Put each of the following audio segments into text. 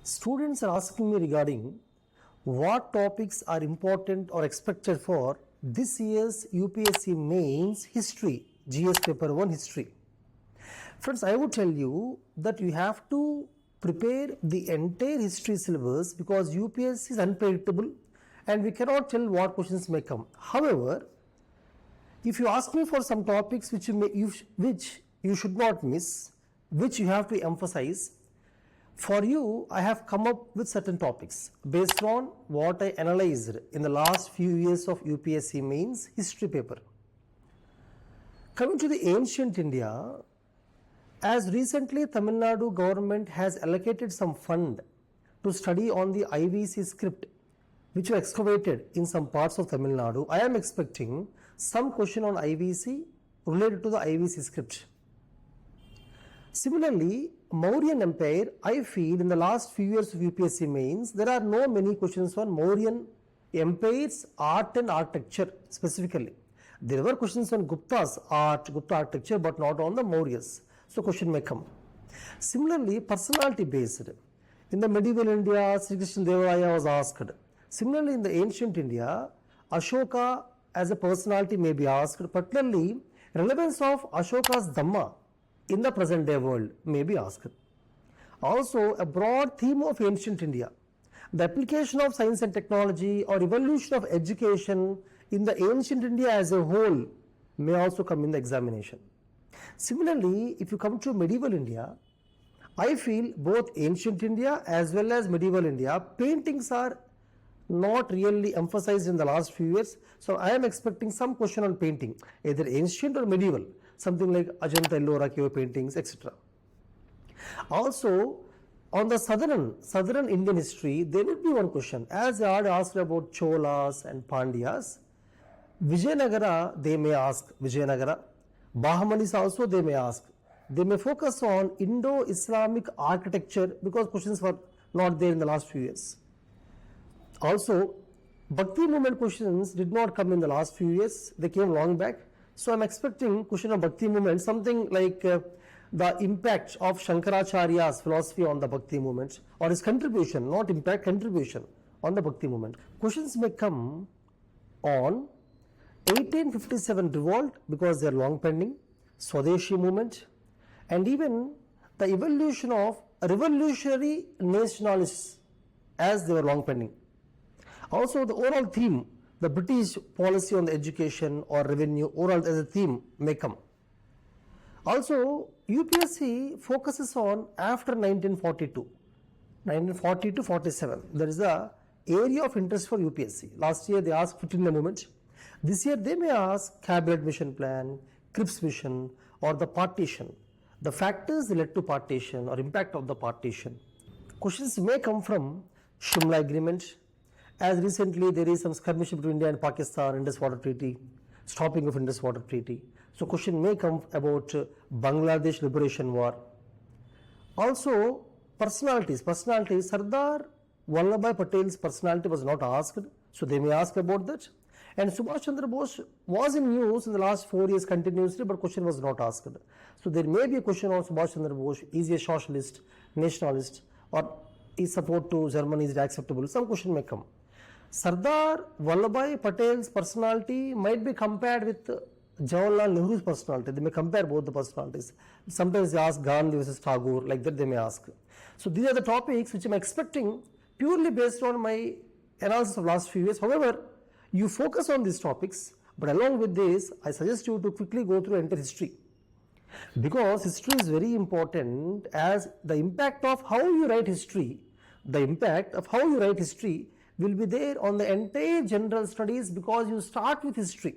Students are asking me regarding what topics are important or expected for this year's UPSC mains history, GS paper 1 history. Friends, I would tell you that you have to prepare the entire history syllabus because UPSC is unpredictable and we cannot tell what questions may come. However, if you ask me for some topics which you should not miss, which you have to emphasize, for you, I have come up with certain topics based on what I analyzed in the last few years of UPSC mains history paper. Coming to the ancient India, as recently Tamil Nadu government has allocated some fund to study on the IVC script which were excavated in some parts of Tamil Nadu. I am expecting some question on IVC related to the IVC script. Similarly, Mauryan Empire, I feel in the last few years of UPSC mains, there are no many questions on Mauryan Empire's art and architecture specifically. There were questions on Gupta's art, Gupta architecture, but not on the Mauryas. So question may come. Similarly, personality based. In the medieval India, Sri Krishna Deva Raya was asked. Similarly, in the ancient India, Ashoka as a personality may be asked, particularly relevance of Ashoka's Dhamma in the present day world may be asked. Also, a broad theme of ancient India, the application of science and technology or evolution of education in the ancient India as a whole may also come in the examination. Similarly, if you come to medieval India, I feel both ancient India as well as medieval India, paintings are not really emphasized in the last few years. So I am expecting some question on painting, either ancient or medieval, something like Ajanta Ellora cave paintings, etc. Also, on the southern Indian history, there will be one question. As I had asked about Cholas and Pandyas, Vijayanagara, they may ask Vijayanagara. Bahamanis also they may ask. They may focus on Indo-Islamic architecture because questions were not there in the last few years. Also, Bhakti movement questions did not come in the last few years. They came long back. So I am expecting question of Bhakti movement, something like the impact of Shankaracharya's philosophy on the Bhakti movement or his contribution, not impact, contribution on the Bhakti movement. Questions may come on 1857 revolt because they are long pending, Swadeshi movement, and even the evolution of revolutionary nationalists as they were long pending. Also, the overall theme, the British policy on the education or revenue, overall as a theme may come. Also, UPSC focuses on after 1942 to 47. There is a area of interest for UPSC. Last year they asked 15 movement. This year they may ask cabinet mission plan, Cripps mission, or the partition. The factors that led to partition or impact of the partition. Questions may come from Shimla Agreement. As recently there is some skirmish between India and Pakistan, Indus Water Treaty, stopping of Indus Water Treaty. So question may come about Bangladesh Liberation War. Also personalities, Sardar Vallabhbhai Patel's personality was not asked, so they may ask about that. And Subhash Chandra Bose was in news in the last 4 years continuously, but question was not asked. So there may be a question on Subhash Chandra Bose, is he a socialist, nationalist, or is support to Germany, is it acceptable? Some question may come. Sardar Vallabhbhai Patel's personality might be compared with Jawaharlal Nehru's personality. They may compare both the personalities. Sometimes they ask Gandhi versus Tagore, like that they may ask. So these are the topics which I am expecting purely based on my analysis of last few years. However, you focus on these topics, but along with this, I suggest you to quickly go through entire history. Because history is very important, as the impact of how you write history, will be there on the entire general studies because you start with history.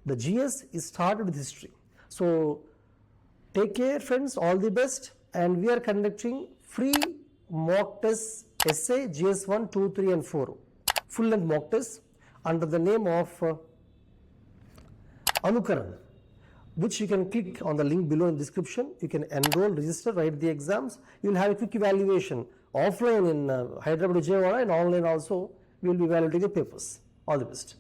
The GS is started with history. So take care friends, all the best, and we are conducting free mock tests, essay, GS 1, 2, 3 and 4, full length mock tests under the name of Anukaran, which you can click on the link below in the description. You can enroll, register, write the exams. You will have a quick evaluation offline in Hyderabad, Vijayawada, and online also we will be evaluating the papers. All the best.